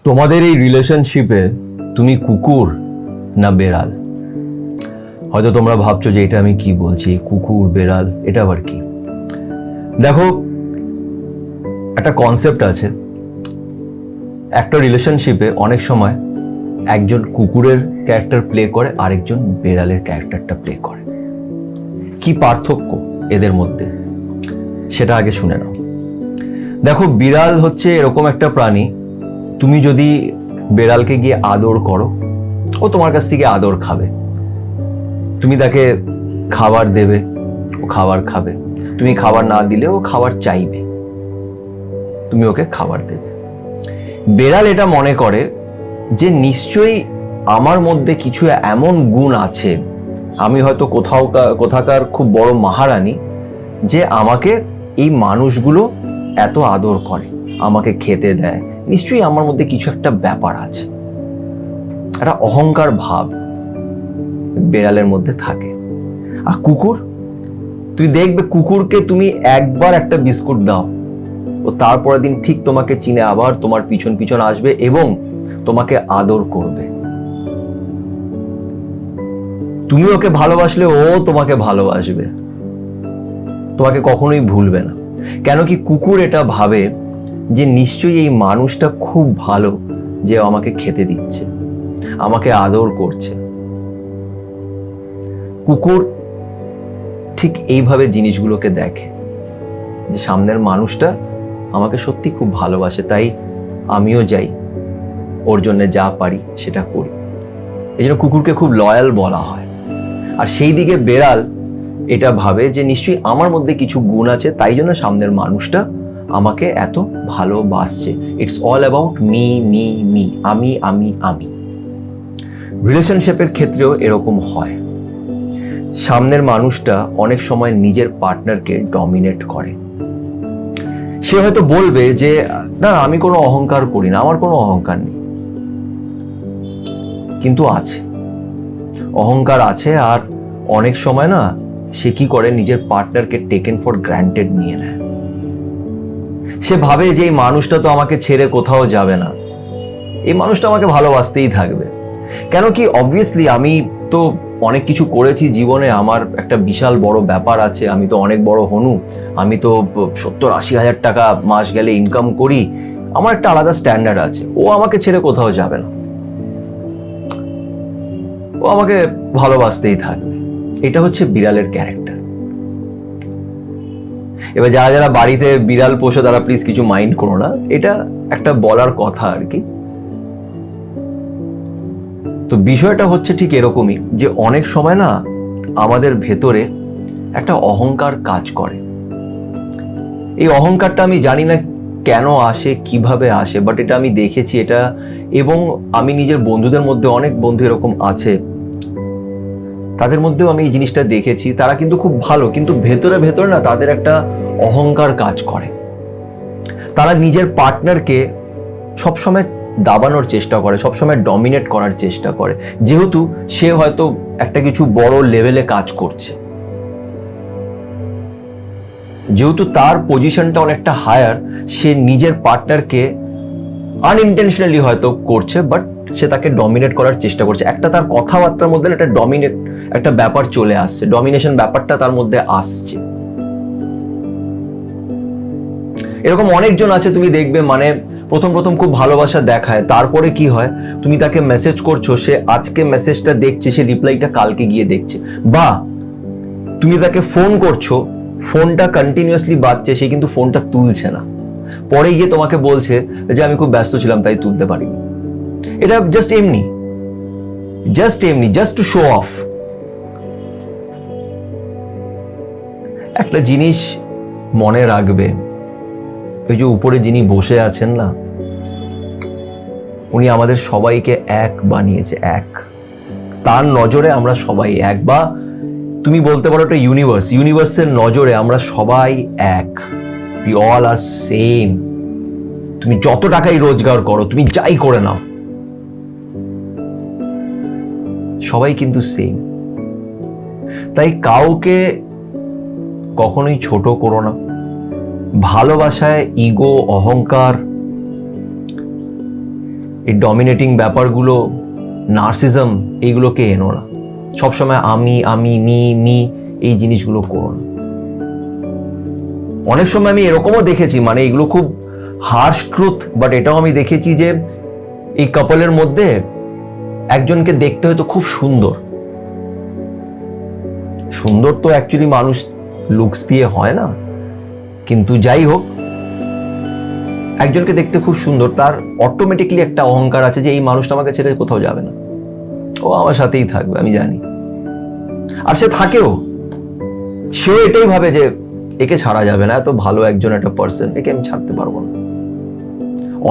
তোমাদের এই রিলেশনশিপে তুমি কুকুর না বেড়াল? হয়তো তোমরা ভাবছো যে এটা আমি কি বলছি, কুকুর বেড়াল এটা আবার কি। দেখো, একটা কনসেপ্ট আছে, একটা রিলেশনশিপে অনেক সময় একজন কুকুরের ক্যারেক্টার প্লে করে, আরেকজন বেড়ালের ক্যারেক্টারটা প্লে করে। কি পার্থক্য এদের মধ্যে সেটা আগে শুনে নাও। দেখো, বিড়াল হচ্ছে এরকম একটা প্রাণী, তুমি যদি বেড়ালকে গিয়ে আদর করো, ও তোমার কাছ থেকে আদর খাবে। তুমি তাকে খাবার দেবে, ও খাবার খাবে। তুমি খাবার না দিলে ও খাবার চাইবে, তুমি ওকে খাবার দেবে। বেড়াল এটা মনে করে যে নিশ্চয়ই আমার মধ্যে কিছু এমন গুণ আছে, আমি হয়তো কোথাকার খুব বড় মহারানী, যে আমাকে এই মানুষগুলো এত আদর করে, আমাকে খেতে দেয়, নিশ্চয়ই আমার মধ্যে কিছু একটা ব্যাপার আছে। একটা অহংকার ভাব বেড়ালের মধ্যে থাকে। আর কুকুর, তুই দেখবে কুকুরকে তুমি একবার একটা বিস্কুট দাও, ও তারপরের দিন ঠিক তোমাকে চিনে আবার তোমার পিছন পিছন আসবে এবং তোমাকে আদর করবে। তুমি ওকে ভালোবাসলে ও তোমাকে ভালোবাসবে, তোমাকে কখনোই ভুলবে না। কেন কি কুকুর এটা ভাবে যে নিশ্চয়ই এই মানুষটা খুব ভালো, যে আমাকে খেতে দিচ্ছে, আমাকে আদর করছে। কুকুর ঠিক এইভাবে জিনিসগুলোকে দেখে যে সামনের মানুষটা আমাকে সত্যি খুব ভালোবাসে, তাই আমিও যাই, ওর জন্য যা পারি সেটা করি। এই জন্য কুকুরকে খুব লয়াল বলা হয়। আর সেই দিকে বেড়াল এটা ভাবে যে নিশ্চয়ই আমার মধ্যে কিছু গুণ আছে, তাই জন্য সামনের মানুষটা আমাকে এত ভালোবাসছে। It's all about me me me, আমি আমি আমি। রিলেশনশিপের ক্ষেত্রেও এরকম হয়। সামনের মানুষটা অনেক সময় নিজের পার্টনারকে ডমিনেট করে। সে হয়তো বলবে যে না, আমি কোনো অহংকার করি না, আমার কোনো অহংকার নেই, কিন্তু আছে, অহংকার আছে। আর অনেক সময় না, সে কি করে, নিজের পার্টনারকে টেকেন ফর গ্রান্টেড নিয়ে নেয়। সে ভাবে যে এই মানুষটা তো আমাকে ছেড়ে কোথাও যাবে না, এই মানুষটা আমাকে ভালোবাসতেই থাকবে। কেন কি, অবভিয়াসলি আমি তো অনেক কিছু করেছি জীবনে, আমার একটা বিশাল বড় ব্যাপার আছে, আমি তো অনেক বড় হনু, আমি তো 70-80 হাজার টাকা মাস গেলে ইনকাম করি, আমার একটা আলাদা স্ট্যান্ডার্ড আছে, ও আমাকে ছেড়ে কোথাও যাবে না, ও আমাকে ভালোবাসতেই থাকবে। এটা হচ্ছে বিড়ালের ক্যারেক্টার। এবার যারা যারা বাড়িতে বিড়াল পোষো তারা প্লিজ কিছু মাইন্ড করো না, এটা একটা বলার কথা আর কি। তো বিষয়টা হচ্ছে ঠিক এরকমই, যে অনেক সময় না আমাদের ভেতরে একটা অহংকার কাজ করে। এই অহংকারটা আমি জানি না কেন আসে, কিভাবে আসে, বাট এটা আমি দেখেছি এটা, এবং আমি নিজের বন্ধুদের মধ্যে, অনেক বন্ধু এরকম আছে, তাদের মধ্যেও আমি এই জিনিসটা দেখেছি। তারা কিন্তু খুব ভালো, কিন্তু ভেতরে ভেতরে না তাদের একটা অহংকার কাজ করে। তারা নিজের পার্টনারকে সবসময় দাবানোর চেষ্টা করে, সবসময় ডমিনেট করার চেষ্টা করে, যেহেতু সে হয়তো একটা কিছু বড় লেভেলে কাজ করছে, যেহেতু তার পজিশনটা অনেকটা হায়ার, সে নিজের পার্টনারকে আনইনটেনশনালি হয়তো করছে, বাট সে তাকে ডমিনেট করার চেষ্টা করছে। একটা তার কথাবার্তার মধ্যে একটা ডমিনেট একটা ব্যাপার চলে আসছে, ডমিনেশন ব্যাপারটা তার মধ্যে আসছে। এরকম অনেকজন আছে, তুমি দেখবে মানে প্রথম প্রথম খুব ভালোবাসা দেখায়, তারপরে কি হয়, তুমি তাকে মেসেজ করছো, সে আজকে মেসেজটা দেখছে, সে রিপ্লাইটা কালকে গিয়ে দেখছে। বা তুমি তাকে ফোন করছো, ফোনটা কন্টিনিউয়াসলি বাজছে, সে কিন্তু ফোনটা তুলছে না, পরে গিয়ে তোমাকে বলছে যে আমি খুব ব্যস্ত ছিলাম তাই তুলতে পারিনি। এটা জাস্ট এমনি, জাস্ট টু শো অফ। একটা জিনিস মনে রাখবে, ওই যে উপরে যিনি বসে আছেন না, উনি আমাদের সবাইকে এক বানিয়েছে, এক। তার নজরে আমরা সবাই এক, বা তুমি বলতে পারো একটা ইউনিভার্সের নজরে আমরা সবাই এক। We all are same. তুমি যত টাকাই রোজগার করো, তুমি যাই করে নাও, সবাই কিন্তু সেম। তাই কাউকে কখনোই ছোট করো না। ভালোবাসায় ইগো, অহংকার এই ডমিনেটিং ব্যাপারগুলো, নার্সিজম, এইগুলোকে এনো না। সবসময় আমি আমি মি এই জিনিসগুলো করো না। অনেক সময় আমি এরকমও দেখেছি, মানে এগুলো খুব হার্শ ট্রুথ, বাট এটাও আমি দেখেছি যে এই কাপলের মধ্যে একজনকে দেখতে হয়তো খুব সুন্দর, সুন্দর তো অ্যাকচুয়ালি মানুষ লুকস দিয়ে হয় না, কিন্তু যাই হোক, একজনকে দেখতে খুব সুন্দর, তার অটোমেটিকলি একটা অহংকার আছে যে এই মানুষটা আমাকে ছেড়ে কোথাও যাবে না, ও আমার সাথেই থাকবে, আমি জানি। আর সে থাকেও, সেও এটাই ভাবে যে একে ছাড়া যাবে না, এত ভালো একজন একটা পার্সন, একে আমি ছাড়তে পারবো না।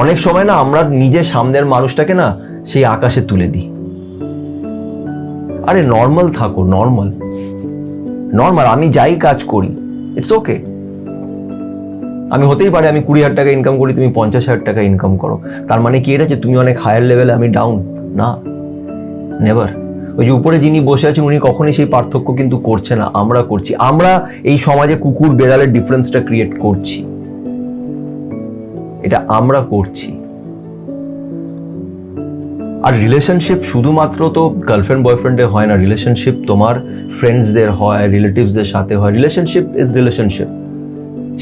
অনেক সময় না আমরা নিজের সামনের মানুষটাকে না সেই আকাশে তুলে দিই। আরে নর্মাল থাকো, নর্মাল, আমি যাই কাজ করি, ইটস ওকে। আমি হতেই পারে আমি 20,000 টাকা ইনকাম করি, তুমি 50,000 টাকা ইনকাম করো, তার মানে কি এটা যে তুমি অনেক হায়ার লেভেলে, আমি ডাউন? না, নেভার। ওই যে উপরে যিনি বসে আছেন উনি কখনোই সেই পার্থক্য কিন্তু করছে না, আমরা করছি। আমরা এই সমাজে কুকুর বেড়ালের ডিফারেন্সটা ক্রিয়েট করছি, এটা আমরা করছি। আর রিলেশনশিপ শুধুমাত্র তো গার্লফ্রেন্ড বয়ফ্রেন্ডের হয় না, রিলেশনশিপ তোমার ফ্রেন্ডসদের হয়, রিলেটিভসদের সাথে হয়। Relationship is relationship.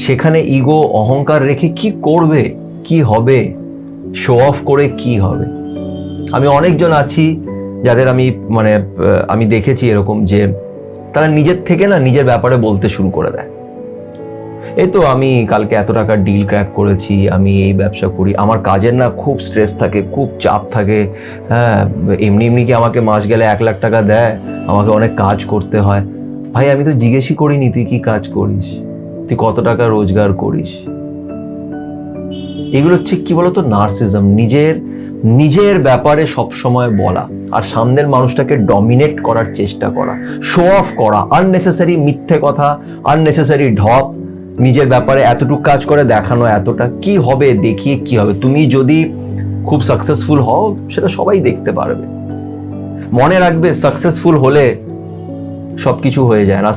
সেখানে ইগো, অহংকার রেখে কি করবে, কি হবে, শো অফ করে কি হবে? আমি অনেকজন আছি যাদের আমি দেখেছি এরকম যে তারা নিজের থেকে না নিজের ব্যাপারে বলতে শুরু করে দেয়, এই তো আমি কালকে এত টাকার ডিল ক্র্যাক করেছি, আমি এই ব্যবসা করি, আমার কাজের না খুব স্ট্রেস থাকে, খুব চাপ থাকে, হ্যাঁ, এমনি কি আমাকে মাস গেলে 1,00,000 টাকা দেয়, আমাকে অনেক কাজ করতে হয়। ভাই আমি তো জিজ্ঞেসই করিনি তুই কি কাজ করিস, তুই কত টাকা রোজগার করিস। এগুলো হচ্ছে কি বলতো, নার্সিজম। নিজের ব্যাপারে সবসময় বলা আর সামনের মানুষটাকে ডমিনেট করার চেষ্টা করা, শো অফ করা, আননেসেসারি মিথ্যে কথা, আননেসেসারি ঢপ, নিজের ব্যাপারে এতটুকু কাজ করে দেখানো, এতটা কি হবে, দেখিয়ে কি হবে। তুমি যদি খুব সাকসেসফুল হও সেটা সবাই দেখতে পারবে। মনে রাখবে সাকসেসফুল হলে সবকিছু হয়ে যায় না।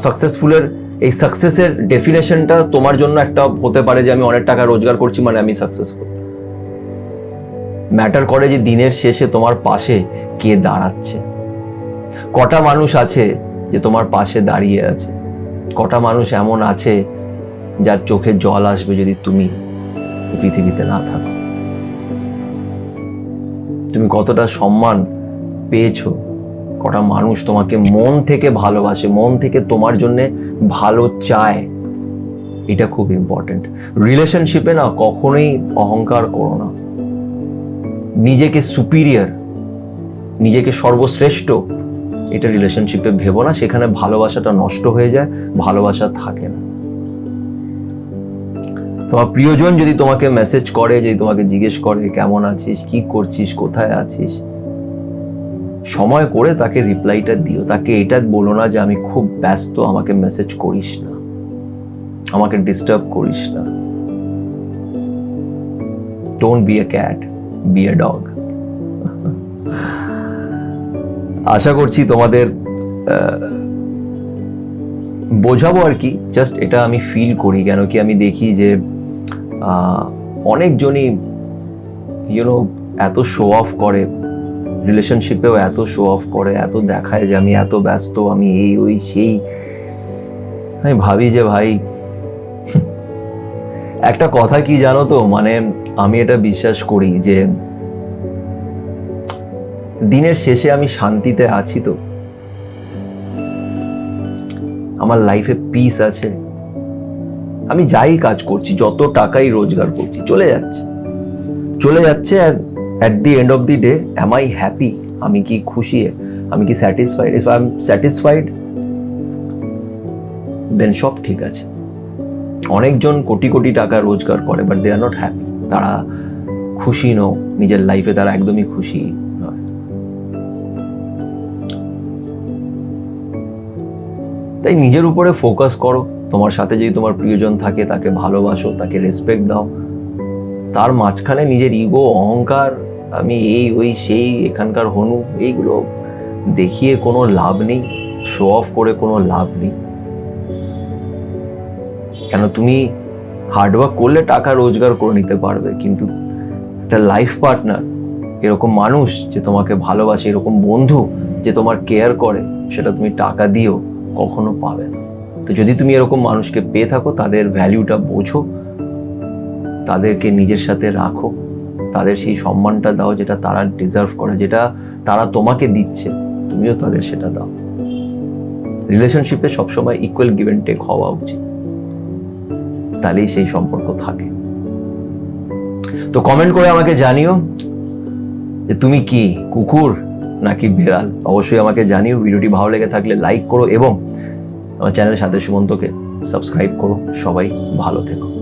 এই সাকসেসের ডেফিনেশনটা তোমার জন্য একটা হতে পারে যে আমি অনেক টাকা রোজগার করছি মানে আমি সাকসেসফুল। ম্যাটার করে যে দিনের শেষে তোমার পাশে কে দাঁড়াচ্ছে, কটা মানুষ আছে যে তোমার পাশে দাঁড়িয়ে আছে, কটা মানুষ এমন আছে যার চোখে জল আসবে যদি তুমি পৃথিবীতে না থাকো। তুমি কতটা সম্মান পেয়েছো, কটা মানুষ তোমাকে মন থেকে ভালোবাসে, মন থেকে তোমার জন্য ভালো চায়, এটা খুব ইম্পর্টেন্ট। রিলেশনশিপে না কখনোই অহংকার করো না, নিজেকে সুপিরিয়র, নিজেকে সর্বশ্রেষ্ঠ এটা রিলেশনশিপে ভেবো না, সেখানে ভালোবাসাটা নষ্ট হয়ে যায়, ভালোবাসা থাকে না। তোমার প্রিয়জন যদি তোমাকে মেসেজ করে, যদি তোমাকে জিজ্ঞেস করে কেমন আছিস, কি করছিস, কোথায় আছিস, সময় করে তাকে রিপ্লাইটা দিও। তাকে এটা বলো না যে আমি খুব ব্যস্ত, আমাকে মেসেজ করিস না, আমাকে ডিস্টার্ব করিস না। Don't be a cat, be a dog. আশা করছি তোমাদের বোঝাবো আর কি, জাস্ট এটা আমি ফিল করি, কেন কি আমি দেখি যে অনেকজনই এত শো অফ করে, রিলেশনশিপেও এত শো অফ করে, এত দেখায় যে আমি এত ব্যস্ত, আমি এই ওই সেই। আমি ভাবি যে ভাই একটা কথা কি জানো তো, আমি এটা বিশ্বাস করি যে দিনের শেষে আমি শান্তিতে আছি তো, আমার লাইফে পিস আছে, আমি যাই কাজ করছি, যত টাকাই রোজগার করছি চলে যাচ্ছে আর at the end of the day am I happy? আমি কি খুশি, আমি কি satisfied? if I am satisfied then সব ঠিক আছে। অনেকজন কোটি কোটি টাকা রোজগার করে but they are not happy, তারা খুশি নয় নিজের লাইফে, তারা একদমই খুশি নয়। তাই নিজের উপরে ফোকাস করো, তোমার সাথে যদি তোমার প্রিয়জন থাকে তাকে ভালোবাসো, তাকে রেসপেক্ট দাও, তার মাঝখানে নিজের ইগো, অহংকার, আমি এই ওই সেই এখানকার হনু, এইগুলো দেখিয়ে কোনো লাভ নেই, শো অফ করে কোনো লাভ নেই। কেন, তুমি হার্ডওয়ার্ক করলে টাকা রোজগার করে নিতে পারবে, কিন্তু একটা লাইফ পার্টনার এরকম মানুষ যে তোমাকে ভালোবাসে, এরকম বন্ধু যে তোমার কেয়ার করে, সেটা তুমি টাকা দিয়েও কখনো পাবে না। তো যদি তুমি এরকম মানুষকে পেয়ে থাকো, তাদের ভ্যালিউটা বোঝো, তাদেরকে নিজের সাথে রাখো, তাদের সেই সম্মানটা দাও যেটা তারা ডিজার্ভ করে, যেটা তারা তোমাকে দিচ্ছে, তুমিও তাদের সেটা দাও। রিলেশনশিপে সবসময় ইকুয়াল গিভ অ্যান্ড টেক হওয়া উচিত, তাহলেই সেই সম্পর্ক থাকে। তো কমেন্ট করে আমাকে জানিও যে তুমি কি কুকুর নাকি বেড়াল, অবশ্যই আমাকে জানিও। ভিডিওটি ভালো লেগে থাকলে লাইক করো এবং আমার চ্যানেলের সাথে সুমন্তকে সাবস্ক্রাইব করো। সবাই ভালো থেকো।